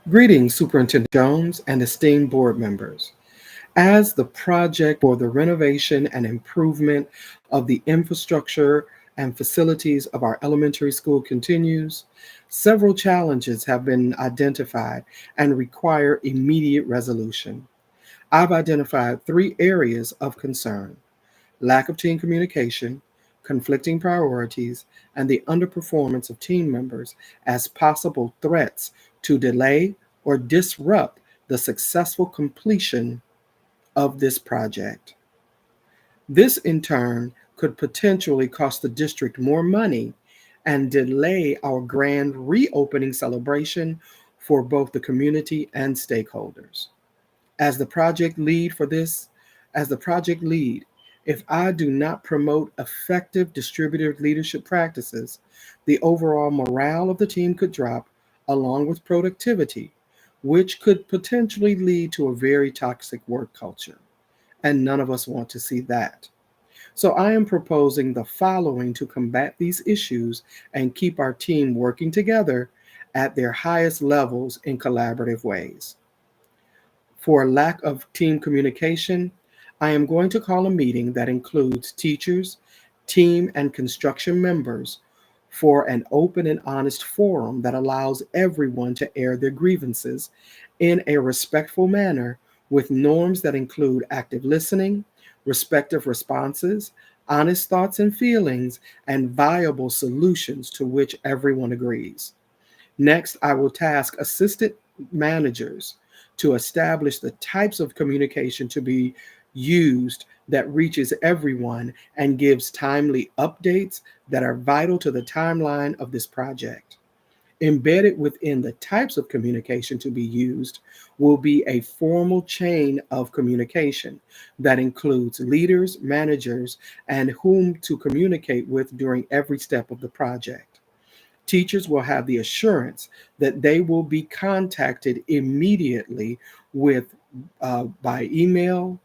Greetings, Superintendent Jones and esteemed board members. As the project for the renovation and improvement of the infrastructure and facilities of our elementary school continues, several challenges have been identified and require immediate resolution. I've identified three areas of concern: lack of team communication, conflicting priorities, and the underperformance of team members as possible threats to delay or disrupt the successful completion of this project. This, in turn, could potentially cost the district more money and delay our grand reopening celebration for both the community and stakeholders. As the project lead for this, as the project lead, if I do not promote effective distributed leadership practices, the overall morale of the team could drop along with productivity, which could potentially lead to a very toxic work culture. And none of us want to see that. So I am proposing the following to combat these issues and keep our team working together at their highest levels in collaborative ways. For lack of team communication, I am going to call a meeting that includes teachers, team, and construction members for an open and honest forum that allows everyone to air their grievances in a respectful manner with norms that include active listening, respectful responses, honest thoughts and feelings, and viable solutions to which everyone agrees. Next, I will task assistant managers to establish the types of communication to be used that reaches everyone and gives timely updates that are vital to the timeline of this project. Embedded within the types of communication to be used will be a formal chain of communication that includes leaders, managers, and whom to communicate with during every step of the project. Teachers will have the assurance that they will be contacted immediately with by email,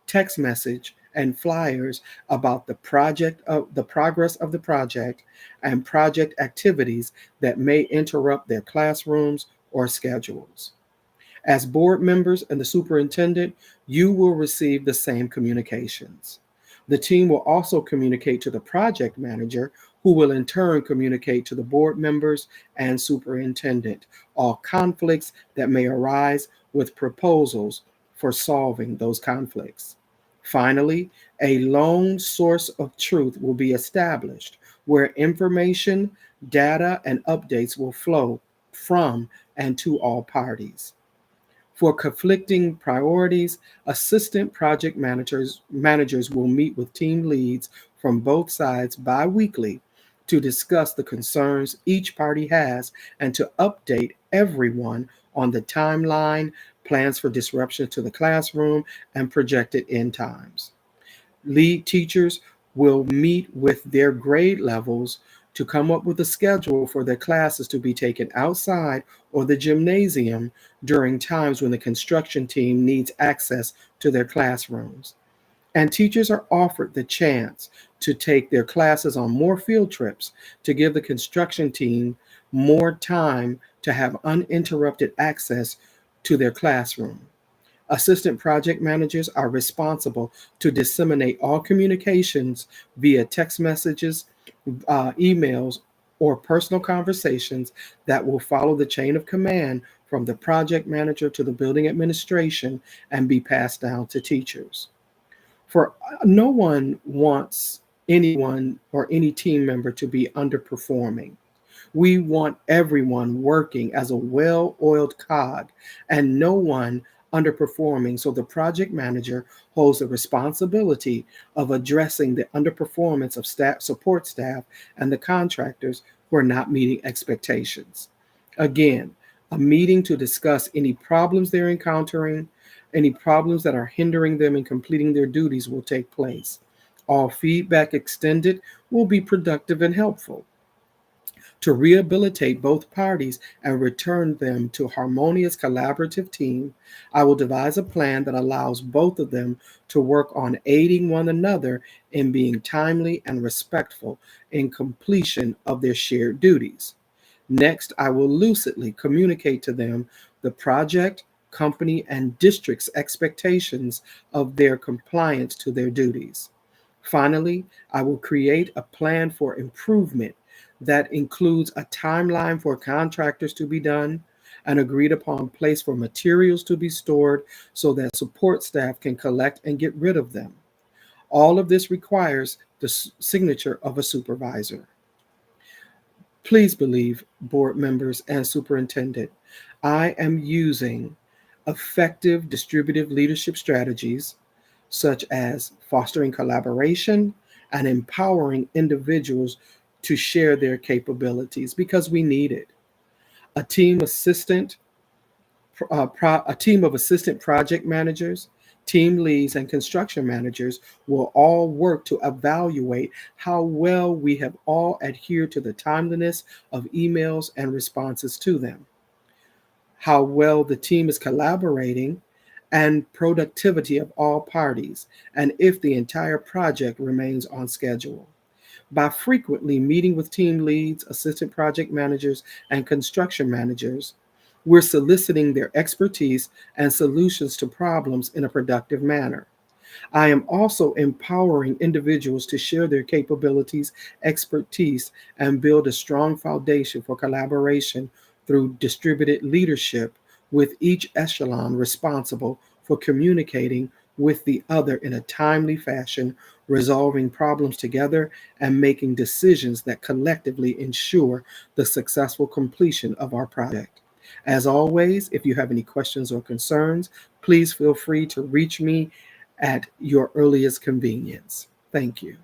text message, and flyers about the progress of the project and project activities that may interrupt their classrooms or schedules. As board members and the superintendent, you will receive the same communications. The team will also communicate to the project manager, who will in turn communicate to the board members and superintendent all conflicts that may arise with proposals for solving those conflicts. Finally, a lone source of truth will be established where information, data, and updates will flow from and to all parties. For conflicting priorities, assistant managers will meet with team leads from both sides bi-weekly to discuss the concerns each party has and to update everyone on the timeline, plans for disruption to the classroom, and projected end times. Lead teachers will meet with their grade levels to come up with a schedule for their classes to be taken outside or the gymnasium during times when the construction team needs access to their classrooms. And teachers are offered the chance to take their classes on more field trips to give the construction team more time to have uninterrupted access to their classroom. Assistant project managers are responsible to disseminate all communications via text messages, emails, or personal conversations that will follow the chain of command from the project manager to the building administration and be passed down to teachers. For no one wants anyone or any team member to be underperforming. We want everyone working as a well oiled cog and no one underperforming. So the project manager holds the responsibility of addressing the underperformance of staff, support staff, and the contractors who are not meeting expectations. Again, a meeting to discuss any problems they're encountering, any problems that are hindering them in completing their duties will take place. All feedback extended will be productive and helpful to rehabilitate both parties and return them to a harmonious collaborative team. I will devise a plan that allows both of them to work on aiding one another in being timely and respectful in completion of their shared duties. Next, I will lucidly communicate to them the project, company, and district's expectations of their compliance to their duties. Finally, I will create a plan for improvement that includes a timeline for contractors to be done, an agreed upon place for materials to be stored so that support staff can collect and get rid of them. All of this requires the signature of a supervisor. Please believe, board members and superintendent, I am using effective distributive leadership strategies such as fostering collaboration and empowering individuals to share their capabilities because we need it. A team assistant a team of assistant project managers, team leads, and construction managers will all work to evaluate how well we have all adhered to the timeliness of emails and responses to them, how well the team is collaborating, and productivity of all parties, and if the entire project remains on schedule. By frequently meeting with team leads, assistant project managers, and construction managers, we're soliciting their expertise and solutions to problems in a productive manner. I am also empowering individuals to share their capabilities, expertise, and build a strong foundation for collaboration through distributed leadership, with each echelon responsible for communicating with the other in a timely fashion, resolving problems together, and making decisions that collectively ensure the successful completion of our project. As always, if you have any questions or concerns, please feel free to reach me at your earliest convenience. Thank you.